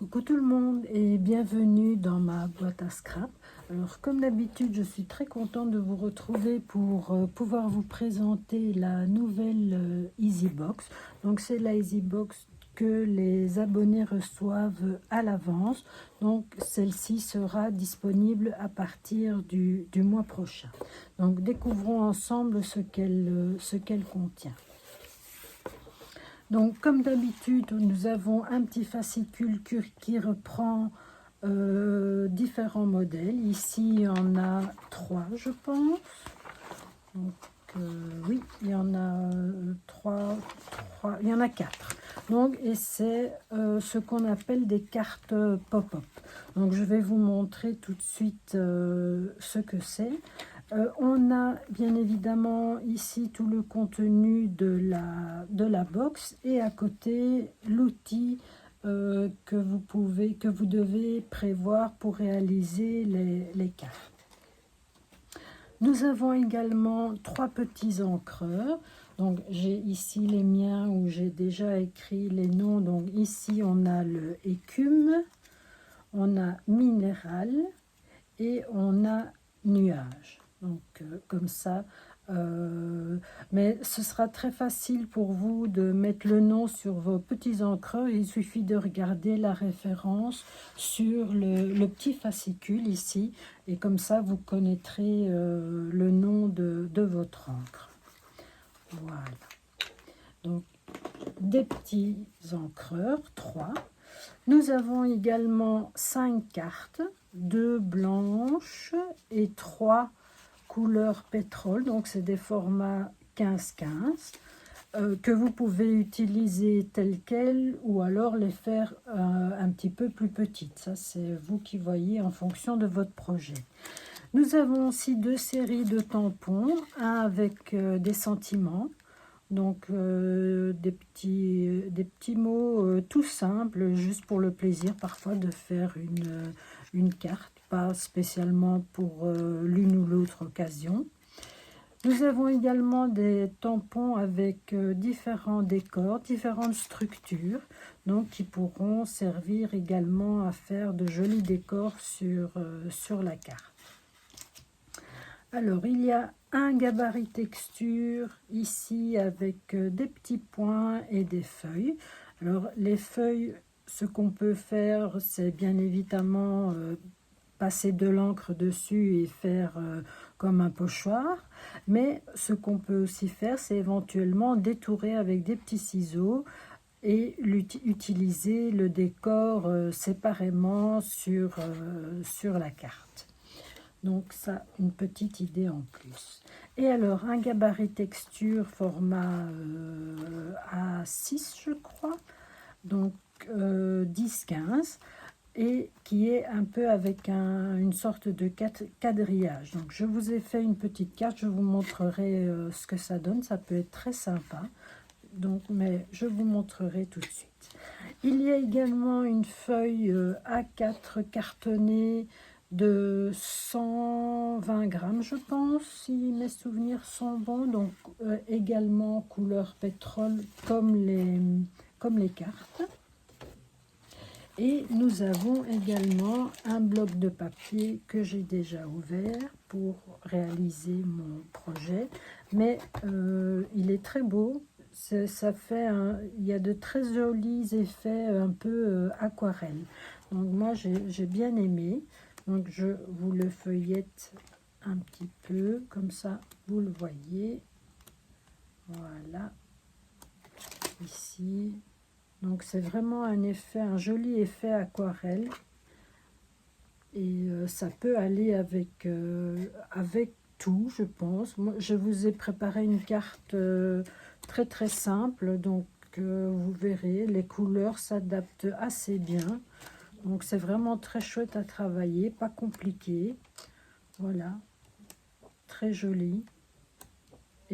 Coucou tout le monde et bienvenue dans ma boîte à scrap. Alors comme d'habitude, je suis très contente de vous retrouver pour pouvoir vous présenter la nouvelle EasyBox. Donc c'est la EasyBox que les abonnés reçoivent à l'avance. Donc celle-ci sera disponible à partir du mois prochain. Donc découvrons ensemble ce qu'elle contient. Donc, comme d'habitude, nous avons un petit fascicule qui reprend différents modèles. Ici, il y en a 3, je pense. Donc, oui, il y en a 3, il y en a 4. Donc, et c'est ce qu'on appelle des cartes pop-up. Donc, je vais vous montrer tout de suite ce que c'est. On a bien évidemment ici tout le contenu de la box et à côté l'outil que vous devez prévoir pour réaliser les cartes. Nous avons également 3 petits encreurs. Donc j'ai ici les miens où j'ai déjà écrit les noms. Donc ici on a le écume, on a minéral et on a nuage. Donc comme ça, mais ce sera très facile pour vous de mettre le nom sur vos petits encreurs. Il suffit de regarder la référence sur le petit fascicule ici et comme ça vous connaîtrez le nom de votre encre. Voilà. Donc des petits encreurs, 3. Nous avons également 5 cartes, 2 blanches et 3 couleur pétrole, donc c'est des formats 15-15 que vous pouvez utiliser telles quelles ou alors les faire un petit peu plus petites. Ça c'est vous qui voyez en fonction de votre projet. Nous avons aussi 2 séries de tampons, un avec des sentiments, donc des petits mots tout simples, juste pour le plaisir parfois de faire une carte, pas spécialement pour l'une ou l'autre occasion. Nous avons également des tampons avec différents décors, différentes structures, donc qui pourront servir également à faire de jolis décors sur la carte. Alors, il y a un gabarit texture ici avec des petits points et des feuilles. Alors, les feuilles, ce qu'on peut faire, c'est bien évidemment passer de l'encre dessus et faire comme un pochoir. Mais ce qu'on peut aussi faire, c'est éventuellement détourer avec des petits ciseaux et utiliser le décor séparément sur la carte. Donc ça, une petite idée en plus. Et alors, un gabarit texture format A6, je crois. Donc 10-15. Et qui est un peu avec une sorte de quadrillage. Donc je vous ai fait une petite carte, je vous montrerai ce que ça donne. Ça peut être très sympa. Donc, mais je vous montrerai tout de suite. Il y a également une feuille A4 cartonnée de 120 grammes, je pense, si mes souvenirs sont bons. Donc également couleur pétrole comme les cartes. Et nous avons également un bloc de papier que j'ai déjà ouvert pour réaliser mon projet. Mais il est très beau. Ça fait il y a de très jolis effets un peu aquarelle. Donc moi j'ai bien aimé. Donc je vous le feuillette un petit peu comme ça vous le voyez. Voilà. Ici. Donc c'est vraiment un joli effet aquarelle. Et ça peut aller avec tout, je pense. Moi, je vous ai préparé une carte très très simple, donc vous verrez, les couleurs s'adaptent assez bien. Donc c'est vraiment très chouette à travailler, pas compliqué. Voilà, très joli.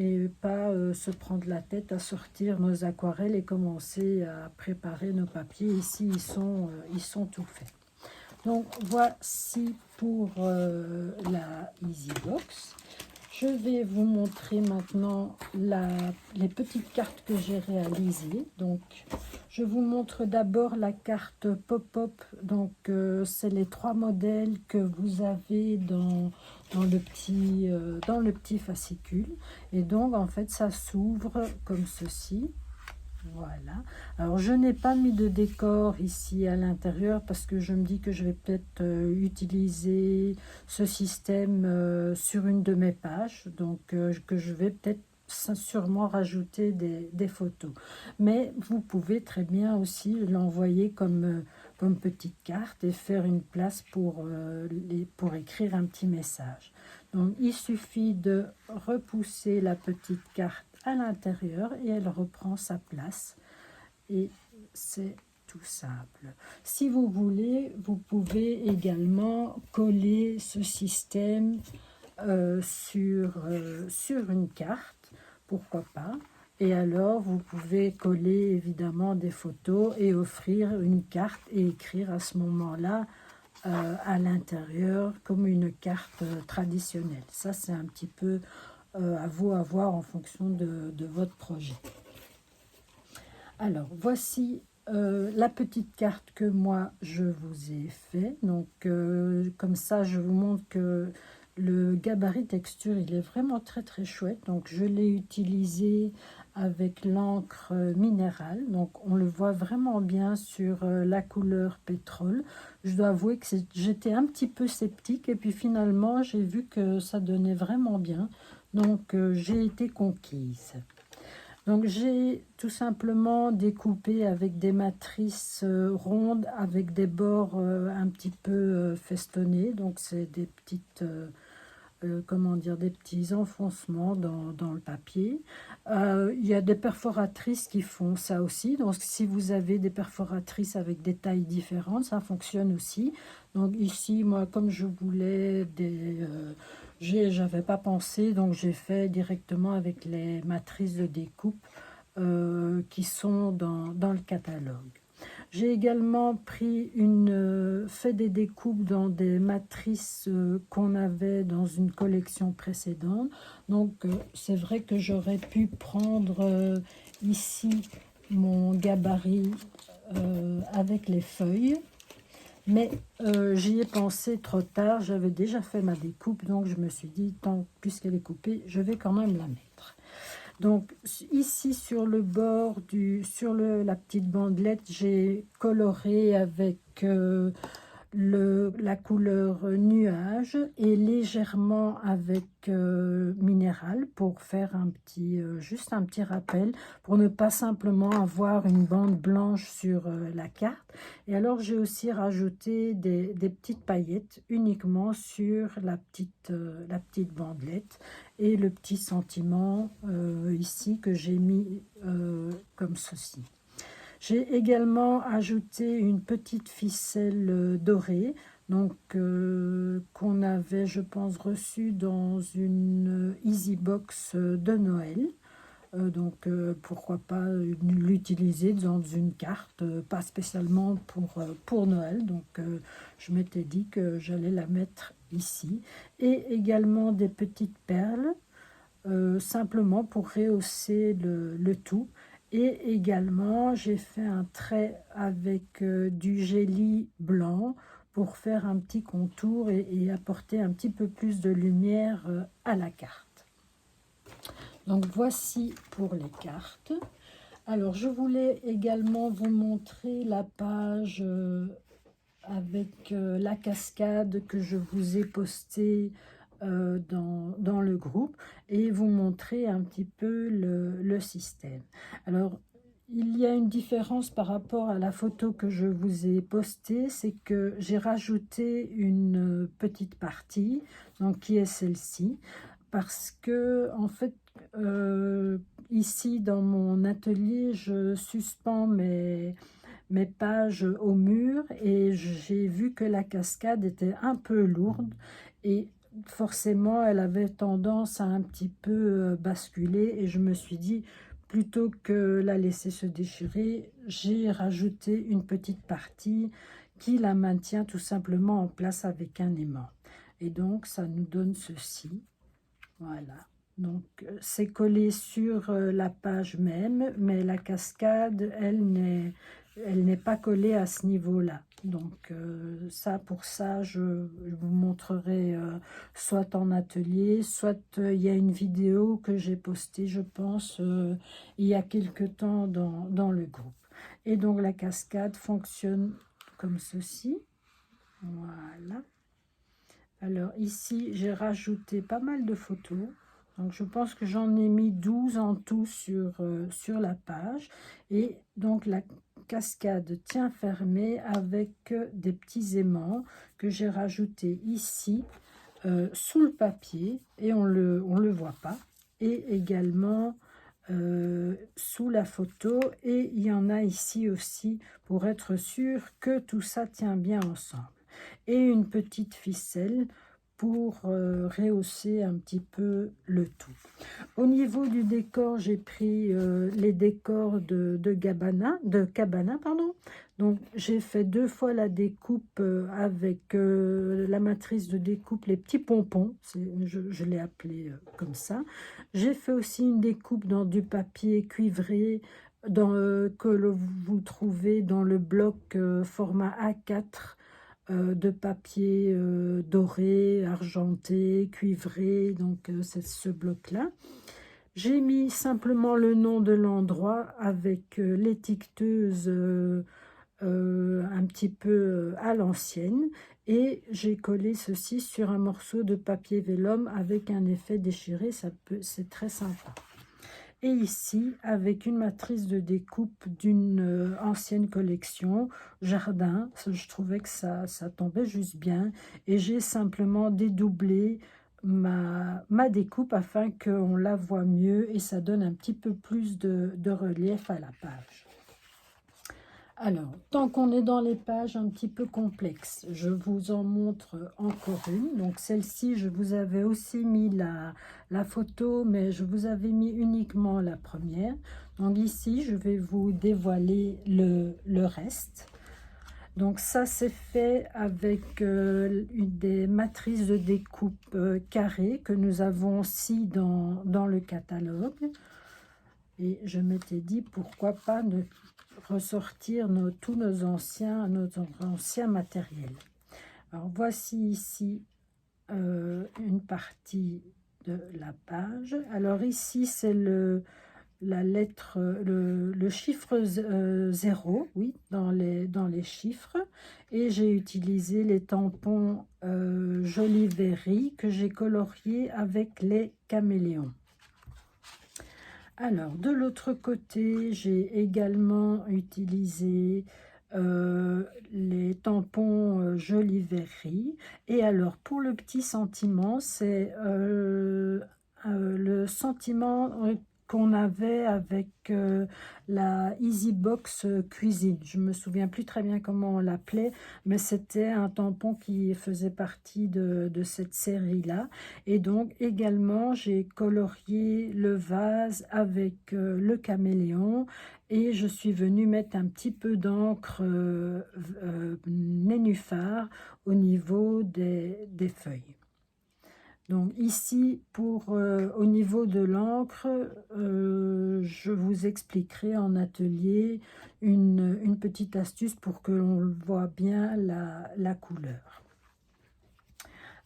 Et pas se prendre la tête à sortir nos aquarelles et commencer à préparer nos papiers. Ici, ils sont tout faits. Donc voici pour la EasyBox. Je vais vous montrer maintenant les petites cartes que j'ai réalisées. Donc, je vous montre d'abord la carte pop-up. Donc, c'est les 3 modèles que vous avez dans le petit fascicule. Et donc, en fait, ça s'ouvre comme ceci. Voilà. Alors, je n'ai pas mis de décor ici à l'intérieur parce que je me dis que je vais peut-être utiliser ce système sur une de mes pages. Donc, que je vais peut-être sûrement rajouter des photos. Mais vous pouvez très bien aussi l'envoyer comme petite carte et faire une place pour écrire un petit message. Donc, il suffit de repousser la petite carte à l'intérieur et elle reprend sa place et c'est tout simple. Si vous voulez, vous pouvez également coller ce système sur une carte, pourquoi pas. Et alors, vous pouvez coller évidemment des photos et offrir une carte et écrire à ce moment-là à l'intérieur comme une carte traditionnelle. Ça, c'est un petit peu à vous à voir en fonction de votre projet. Alors, voici la petite carte que moi, je vous ai fait. Donc, comme ça, je vous montre que le gabarit texture, il est vraiment très, très chouette. Donc, je l'ai utilisé avec l'encre minérale. Donc, on le voit vraiment bien sur la couleur pétrole. Je dois avouer que j'étais un petit peu sceptique. Et puis, finalement, j'ai vu que ça donnait vraiment bien. Donc, j'ai été conquise. Donc j'ai tout simplement découpé avec des matrices rondes avec des bords un petit peu festonnés. Donc c'est des petites, comment dire, des petits enfoncements dans le papier. Il y a des perforatrices qui font ça aussi. Donc si vous avez des perforatrices avec des tailles différentes, ça fonctionne aussi. Donc ici, moi, comme je voulais j'avais pas pensé, donc j'ai fait directement avec les matrices de découpe qui sont dans le catalogue. J'ai également fait des découpes dans des matrices qu'on avait dans une collection précédente. Donc c'est vrai que j'aurais pu prendre ici mon gabarit avec les feuilles. Mais j'y ai pensé trop tard, j'avais déjà fait ma découpe, donc je me suis dit, tant puisqu'elle est coupée, je vais quand même la mettre. Donc ici sur le bord, la petite bandelette, j'ai coloré avec la couleur nuage et légèrement avec minéral pour faire juste un petit rappel, pour ne pas simplement avoir une bande blanche sur la carte. Et alors j'ai aussi rajouté des petites paillettes uniquement sur la petite bandelette et le petit sentiment ici que j'ai mis comme ceci. J'ai également ajouté une petite ficelle dorée, donc qu'on avait, je pense, reçue dans une Easy Box de Noël. Donc pourquoi pas l'utiliser dans une carte, pas spécialement pour Noël. Donc je m'étais dit que j'allais la mettre ici. Et également des petites perles, simplement pour rehausser le tout. Et également, j'ai fait un trait avec du gélie blanc pour faire un petit contour et apporter un petit peu plus de lumière à la carte. Donc, voici pour les cartes. Alors, je voulais également vous montrer la page avec la cascade que je vous ai postée dans le groupe et vous montrer un petit peu le système. Alors, il y a une différence par rapport à la photo que je vous ai postée, c'est que j'ai rajouté une petite partie, donc qui est celle-ci, parce que en fait, ici dans mon atelier, je suspends mes pages au mur et j'ai vu que la cascade était un peu lourde et forcément elle avait tendance à un petit peu basculer et je me suis dit plutôt que la laisser se déchirer, j'ai rajouté une petite partie qui la maintient tout simplement en place avec un aimant et donc ça nous donne ceci. Voilà. Donc, c'est collé sur la page même, mais la cascade, elle n'est pas collée à ce niveau-là. Donc, pour ça, je vous montrerai soit en atelier, soit il y a une vidéo que j'ai postée, je pense, il y a quelque temps dans le groupe. Et donc, la cascade fonctionne comme ceci. Voilà. Alors, ici, j'ai rajouté pas mal de photos. Donc, je pense que j'en ai mis 12 en tout sur la page. Et donc, la cascade tient fermée avec des petits aimants que j'ai rajoutés ici sous le papier. Et on le voit pas. Et également sous la photo. Et il y en a ici aussi pour être sûr que tout ça tient bien ensemble. Et une petite ficelle pour rehausser un petit peu le tout. Au niveau du décor, j'ai pris les décors de Cabana, pardon. Donc j'ai fait 2 fois la découpe avec la matrice de découpe, les petits pompons, je l'ai appelé comme ça. J'ai fait aussi une découpe dans du papier cuivré vous trouvez dans le bloc format A4 de papier doré, argenté, cuivré, donc c'est ce bloc-là. J'ai mis simplement le nom de l'endroit avec l'étiqueteuse un petit peu à l'ancienne et j'ai collé ceci sur un morceau de papier vélum avec un effet déchiré, c'est très sympa. Et ici, avec une matrice de découpe d'une ancienne collection, jardin, je trouvais que ça tombait juste bien. Et j'ai simplement dédoublé ma découpe afin qu'on la voit mieux et ça donne un petit peu plus de relief à la page. Alors, tant qu'on est dans les pages un petit peu complexes, je vous en montre encore une. Donc, celle-ci, je vous avais aussi mis la photo, mais je vous avais mis uniquement la première. Donc, ici, je vais vous dévoiler le reste. Donc, ça, c'est fait avec des matrices de découpe carrées que nous avons aussi dans le catalogue. Et je m'étais dit, pourquoi pas ne ressortir tous nos anciens matériels. Alors voici ici une partie de la page. Alors ici c'est la lettre, le chiffre 0, oui, dans les chiffres. Et j'ai utilisé les tampons Joli Berry que j'ai coloriés avec les caméléons. Alors, de l'autre côté, j'ai également utilisé les tampons Joli Berry. Et alors, pour le petit sentiment, c'est le sentiment qu'on avait avec la EasyBox Cuisine. Je me souviens plus très bien comment on l'appelait, mais c'était un tampon qui faisait partie de cette série-là. Et donc également, j'ai colorié le vase avec le caméléon et je suis venue mettre un petit peu d'encre nénuphar au niveau des feuilles. Donc ici, au niveau de l'encre, je vous expliquerai en atelier une petite astuce pour que l'on voit bien la couleur.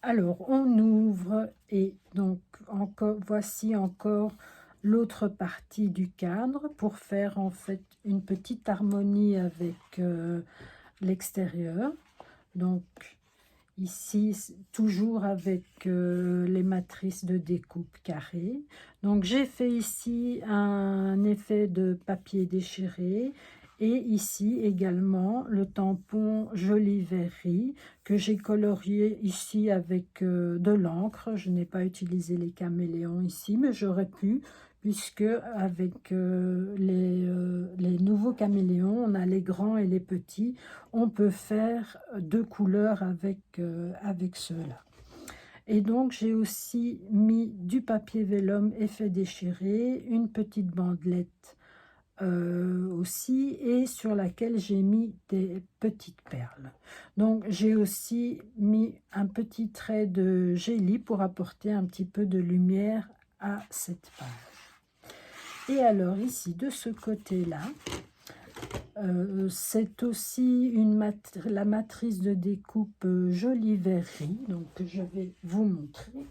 Alors, on ouvre et donc voici encore l'autre partie du cadre pour faire en fait une petite harmonie avec l'extérieur. Donc, ici, toujours avec les matrices de découpe carrée. Donc, j'ai fait ici un effet de papier déchiré. Et ici également le tampon Joli Berry que j'ai colorié ici avec de l'encre. Je n'ai pas utilisé les caméléons ici, mais j'aurais pu, puisque avec les nouveaux caméléons, on a les grands et les petits. On peut faire 2 couleurs avec ceux-là. Et donc, j'ai aussi mis du papier vélum effet déchiré, une petite bandelette aussi, et sur laquelle j'ai mis des petites perles. Donc j'ai aussi mis un petit trait de gélie pour apporter un petit peu de lumière à cette page. Et alors ici de ce côté là, c'est aussi la matrice de découpe Jolie Verrerie, donc je vais vous montrer.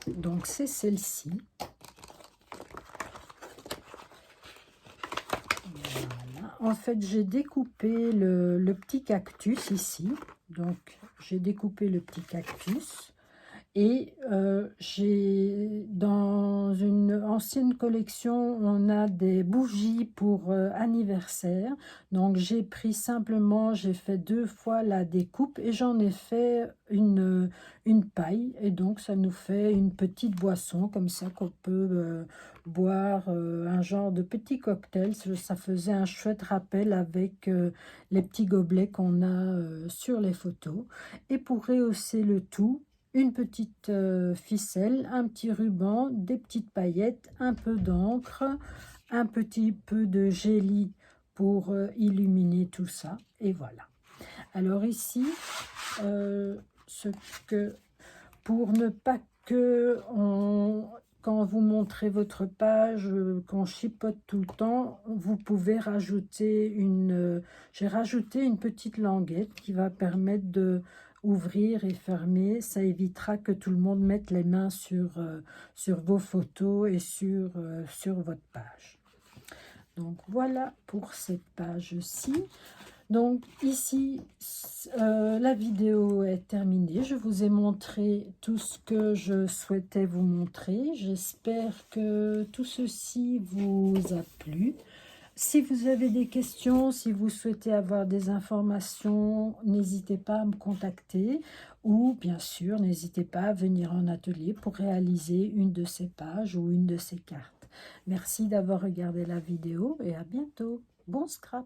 Donc c'est celle-ci. Voilà. En fait, j'ai découpé le petit cactus ici. Donc j'ai découpé le petit cactus. Et dans une ancienne collection, on a des bougies pour anniversaire. Donc j'ai pris simplement, j'ai fait 2 fois la découpe et j'en ai fait une paille. Et donc ça nous fait une petite boisson comme ça qu'on peut boire, un genre de petit cocktail. Ça faisait un chouette rappel avec les petits gobelets qu'on a sur les photos. Et pour rehausser le tout, une petite ficelle, un petit ruban, des petites paillettes, un peu d'encre, un petit peu de gélie pour illuminer tout ça. Et voilà. Alors ici, pour ne pas que quand vous montrez votre page, qu'on chipote tout le temps, vous pouvez rajouter j'ai rajouté une petite languette qui va permettre de ouvrir et fermer. Ça évitera que tout le monde mette les mains sur vos photos et sur votre page. Donc voilà pour cette page-ci. Donc ici, la vidéo est terminée. Je vous ai montré tout ce que je souhaitais vous montrer. J'espère que tout ceci vous a plu. Si vous avez des questions, si vous souhaitez avoir des informations, n'hésitez pas à me contacter. Ou bien sûr, n'hésitez pas à venir en atelier pour réaliser une de ces pages ou une de ces cartes. Merci d'avoir regardé la vidéo et à bientôt. Bon scrap!